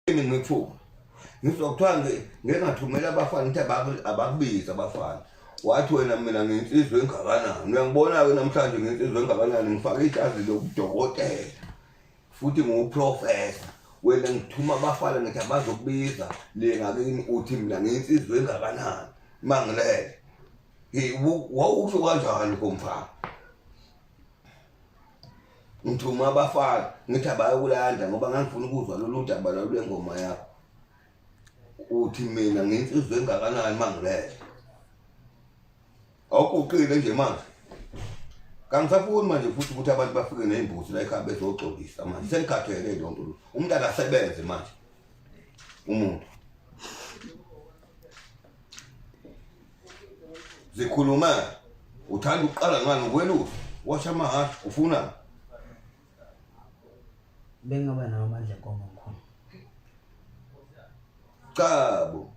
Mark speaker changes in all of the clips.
Speaker 1: ngithuka ngizokuthiwa ngingathumela abafana ukuthi abakubize abafana wathi wena mina nginsizwe engakanani uyangibona-ke namhlanje nginsizwe engakanani ngifake ijazi lokudokotela futhi ngiwuprofesa wena ngithuma abafana ngithi abazokubiza le ngakini uthi mina nginsizwe engakanani mangilele wawusho kanjani komfana ngithuma abafana ngithi abayokulanda ngoba ngangifuna ukuzwa lolu daba lwale ngoma yakho uthi mina nginsizwe engakanani mangilele awukuqile nje manje kangisafuni manje futhi ukuthi abantu bafike nezimbuzi la ekhaya bezoxolisa manje sengikhathele lonto umuntu akasebenze manje umuntu zikhuluma uthanda ukuqala ngani ukwelusa washa amahasha ufuna
Speaker 2: bengaba nawo amandla enkomo mkhulu
Speaker 1: Cabo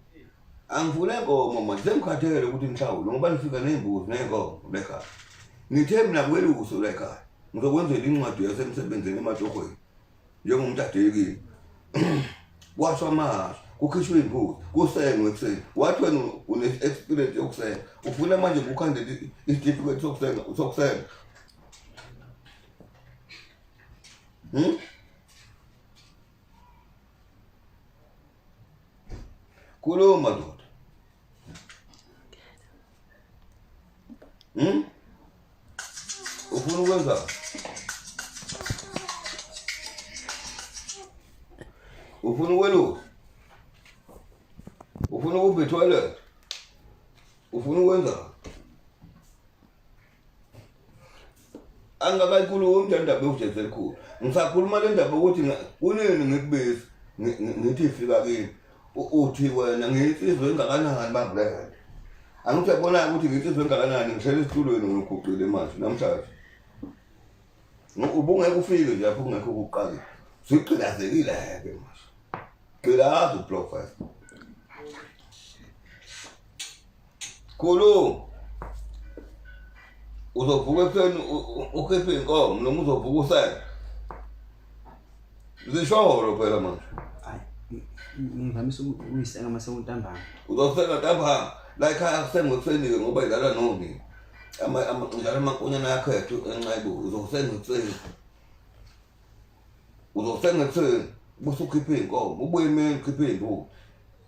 Speaker 1: angivule inkomo manje sengikhathele ukuthi mhlawumbe ngoba nifika nezimbuzi nenkomo lekhaya ngithe mina kweluso lekhaya ngizokwenzela incwadi yasemsebenzini ematohweni njengomuntu adekile washwa amahasha kukhishwe imbuzi kusengwe ekuseni wathi wena une-experience yokusenga ufuna manje ukukhandela isitifiketi sokusenga kulowo madoda ufuna ukwenza ufuna ukwelusa ufuna ukube toilet ufuna ukwenza angakayikhulumi le ndaba yokujeza elikhulu ngisakhuluma le ndaba ukuthi kunini ngikubiza ngithi ifika kini uthi wena nginsizwe engakanani bangilele angithi uyabona ukuthi nginsizwe engakanani ngihlele esitulweni ngiguqile manje namhlanje ubungeke ufike nje lapho ungekho ukuqala siqilazekile-ke manje qilaza uprofesa khulu uzovuka ekuseni ukhiphe inkomo noma uzovuka usele zisholo phela manje
Speaker 2: ngivamise ukuyisenga mase kuntambama
Speaker 1: uzosenga ntambama la ekhaya kusengwe ekuseni-ke ngoba idlala nonini ngidlala amankonyana yakhethu encayibo uzosenga ekuseni bese ukhiphe iy'nkomo ubuye emini ukhiphe iy'mbuzi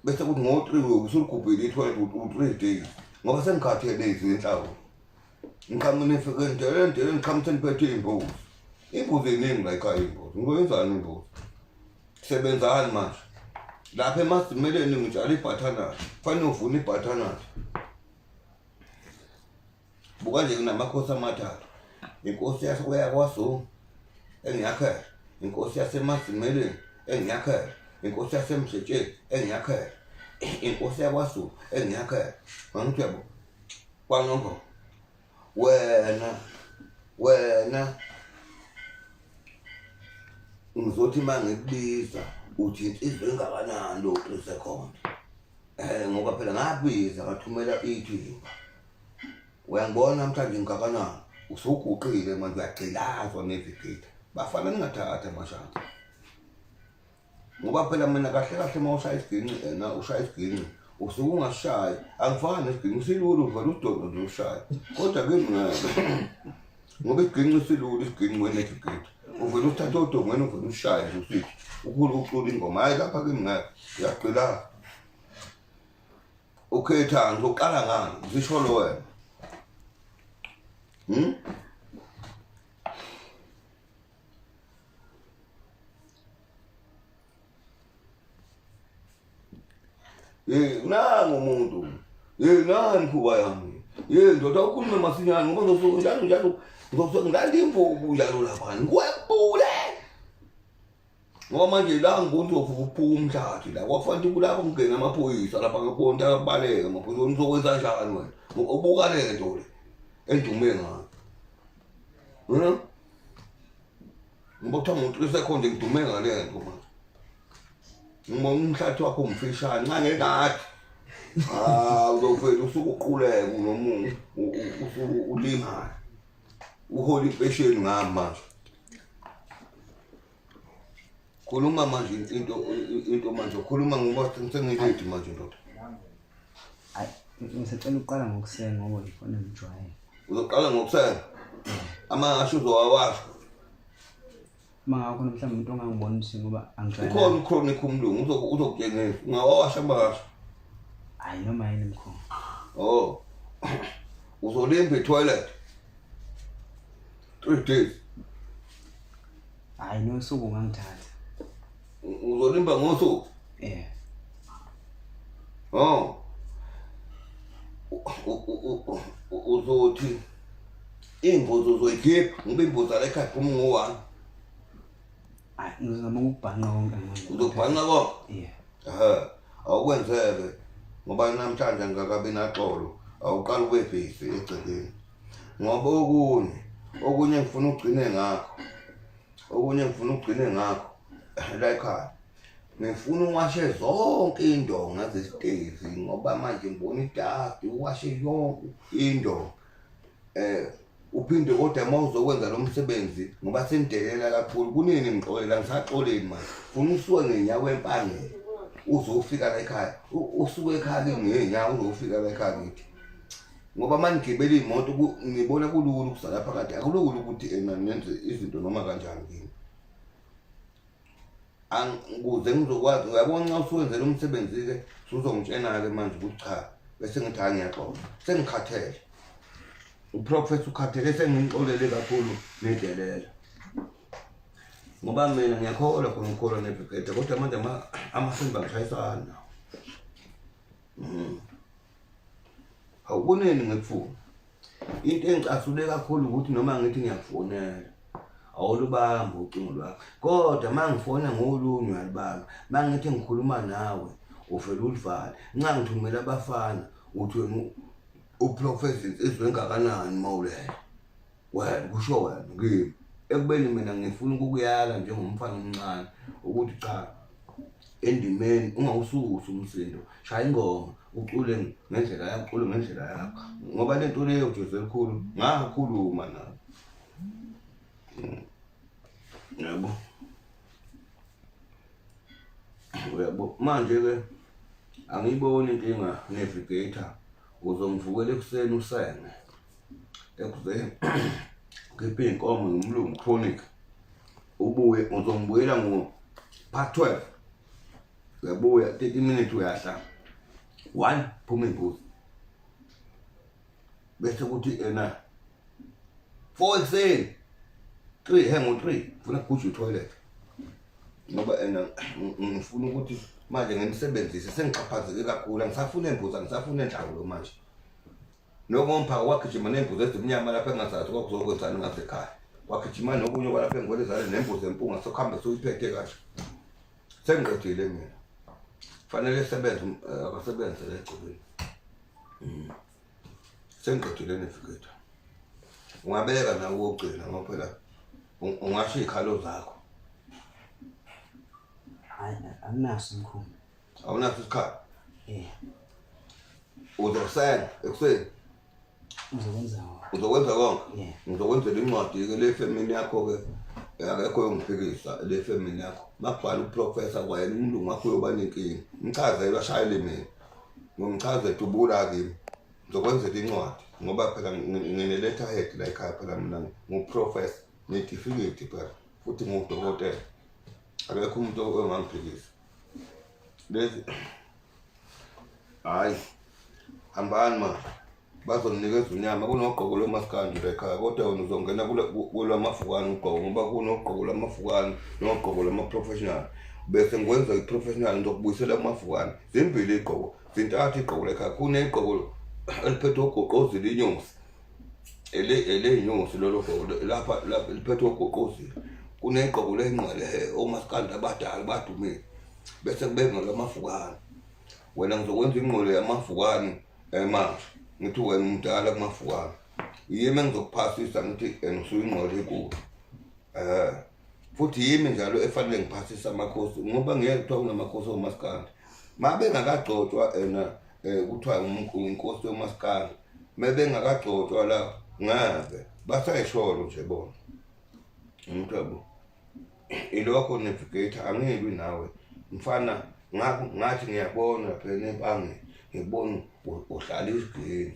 Speaker 1: bese kuthi ngo-3 usuligubhile i-12 u-3 days ngoba sengikhathele izinhlawulo ngiqhamuke nifike endeleni ngiqhamuke seniphethe iy'mbuzi ey'ningi la ekhaya iy'mbuzi ngizoyenzani imbuzi sebenzani manje lapha emazimeleni ngitshala ibhathanathi kufanele uvune ibhathanathi buka nje kunamakhosi amathathu inkosi yakwaZungu engiyakhela inkosi yasemazimeleni engiyakhela inkosi yasemhletsheni engiyakhela inkosi yakwaZulu engiyakhela angithi yabo kwanongo wena ngizothi mangikubiza uthi insizwe engakanani lo sekhona ngoba phela ngabiza ngathumela ithimba uyangibona namhlanje ngakanani usuguqile manje uyagcilazwa nevigida bafana ningathatha amashadi ngoba phela mina kahle kahle uma ushaya isiginci ushaya isiginci usuke ungashayi angifani nesiginci usilula uvela udodo nje ushaya kodwa kimi ngoba isiginci silula isiginci wenevigida uvela uthathe odongweni uvela ushaye nje usithi ukhulu ingoma hayi lapha kimi uyagqilaza ukhetha ngizoqala ngani zisholo wena nangu umuntu nani mkhuba yami ndoda ukhulume masinyane ngoba njalo ngizosuke ngilanda imvubu njalo laphana ngiwebule ngoba manje la ngibona uzovuka uphuka umhlathi la kwafanele ukuthi kulapho kungena amaphoyisa lapha ngabona abaleka amaphoyisa ngizokwenza njani wena ubuka le nto le endume ngayo ngoba kuthiwa umuntu sekhonje ngidume ngale nto manje ngibona umhlathi wakho umfishane nxa ngekade uzovela usuke uquleke noma usuke ulimala uhola impesheni ngami manje khuluma manje into manje khuluma ngoba sengiyithi manje ndoda.
Speaker 2: Hayi ngisacela uqala ngokusenga ngoba ngifuna ngijwayele.
Speaker 1: Uzoqala ngokusenga amasho uzowawasha
Speaker 2: Mangakho mhlawumbe umuntu ongangibonisi ngoba angijwayele.
Speaker 1: ukhona uchronic umlungu uzokutshengisa ungawawasha amasho.
Speaker 2: Hayi noma yini mkhulu.
Speaker 1: Oh uzolimba etoilet 3 days.
Speaker 2: Hayi nosuku ungangithatha.
Speaker 1: Uzolimba ngosuku. Oh uzothi imbuzi uzoyikhipha ngoba imbuzi ala ekhaya phuma ngo-1.
Speaker 2: Hayi ngizama ukubhanqa konke manje.
Speaker 1: Uzobhanqa konke? Awukwenzeke ngoba namhlanje ngakabi naxolo awuqala ube busy egcekeni ngoba okunye ngifuna ugcine ngakho la ekhaya ngifuna uwashe zonke indonga zesitezi ngoba manje ngibona idadi uwashe yonke indonga uphinde kodwa mawuzokwenza lo msebenzi ngoba sengidelela kakhulu kunini ngixolela ngisaxoleni manje ufuna usuke ngenyawo empangeni uzofika la ekhaya usuke ekhaya ngenyawo uzofika la ekhaya ngithi ngoba manigibela imoto ngibona kulula ukusala phakathi akulula ukuthi nenze izinto noma kanjani kimi angikuze ngizokwazi uyabona nxa uswenzela umsebenzi ke uzongitshena ke manje ukuthi cha bese ngithi angiyaxoxa sengikhathele uprofessor ukhathele sengimxolele kakhulu nedelela ngoba mina ngiyakholwa khona ukholwa nebhekede kodwa manje amasemba ngishayisana awuboneni ngekufuna into engicasule kakhulu ukuthi noma ngithi ngiyakufonela awulubamba ucingo lwakho kodwa mangifona ngolunye uyalibamba mangithi ngikhuluma nawe ufela ulivale nxa ngithumela abafana uthi uprofessor izwe ngakanani mawulela wena kusho wena kimi ekubeni mina ngifuna ukukuyala njengomfana omncane ukuthi cha endimeni ungawususa umsindo shaya ingoma ucule ngendlela yakho ngoba lento leyo Jose elikhulu ngakhuluma nawe yabo manje ke angiyiboni inkinga navigator uzongivukela ekuseni usenge ekuseni ngiphe inkomo nomlungu chronic ubuye uzongibuyela ngo-part 12 uyabuya 30 minutes uyahla 1 phuma imbuzi bese kuthi 4 ekuseni 3 hengo 3 funa kuthi toilet ngoba ngifuna ukuthi manje ngisebenzise sengixhaphazeke kakhulu ngisafuna imbuzi ngisafuna enhlawulo manje nokomphaka wakhijima nembuzi ezimnyama lapha engazathi kwakuzokwenzana ngasekhaya wakhijima nokunye kwalapha engwelezana nembuzi empunga sokuhambe soyiphethe kahle sengiqedile mina fanele sebenze akasebenze legcibeni sengiqedile navigator ungabeka nawo ogcina ngoba phela ungasho ikhalo zakho.
Speaker 2: Hayi anginaso mkhulu.
Speaker 1: Awunaso isikhala? Uzosenga ekuseni? Uzokwenza konke? Ngizokwenzela incwadi ke le family yakho ke akekho yongiphikisa le family yakho. Makubhala uprofessor kwayena umlungu wakho uyoba nenkingi. Mchazele washayele mina. Ngomchaze dubula kimi. Ngizokwenzela incwadi ngoba phela ngine letterhead la ekhaya phela mina nguprofessor netifiketi phela futhi ngudokotela. Akekho umuntu ongangiphikisa. Lezi hayi hambani ma bazoninikeza unyama kunogqoko lomaskandi la ekhaya kodwa wena uzongena kulamafukani ugqoko ngoba kunogqoko lamafukani nogqoko lama-professional bese ngikwenza i-professional ngizokubuyisela amafukani zimbili igqoko zintathu igqoko la ekhaya kunegqoko eliphethe ugoqozile inyosi ele inyosi lolo gqoko lapha liphethe ugoqozile kunegqoko lenqele omaskandi abadala badumile bese kubeka lamafukani wena ngizokwenza inqolo yamafukani manje ngithi wena umdala kumafukani yimi engizokuphasisa ngithi ngisuinqolo enkulu futhi yimi njalo efanele ngiphasisa amakhosi ngoba ngeke kuthiwa kunamakhosi omaskandi mabe ngakagcotshwa kuthiwa inkosi yomaskandi mebe ngakagcotshwa la ngabe basayisholo nje bona umuntu yabo ilokho navigator angilwi nawe mfana ngathi ngiyabona phela ebhange ngibona uhlala isigeni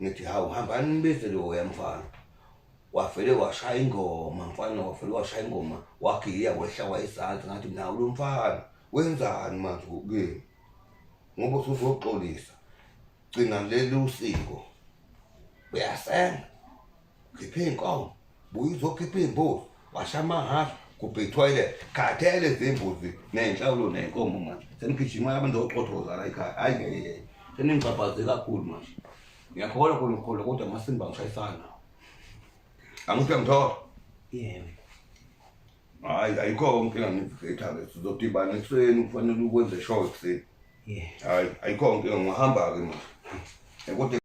Speaker 1: ngithi hawu hambani nibize lo yamfana wafele washaya ingoma mfana wafele washaya ingoma wagiya wehla wayizansi ngathi nawu lo mfana wenzani manje ukuyini ngoba usuzoxolisa gcina leli usiko uyasenga khiphe inkomo buye uzokhipha imbuzi washama hafu kuphi toilet khathele izimbuzi nenhlawulo nenkomo manje senigijima abantu oqothoza la ekhaya hayi ngeke seningibabhaze kakhulu manje ngiyakholwa khona kodwa masimba ngishayisana angiphe ngithola
Speaker 2: yebo
Speaker 1: hayi ayikho inkinga ngivigator ke sizodibana ekuseni kufanele ukwenze show ekuseni
Speaker 2: yeah
Speaker 1: hayi ayikho inkinga ngihamba ke manje kodwa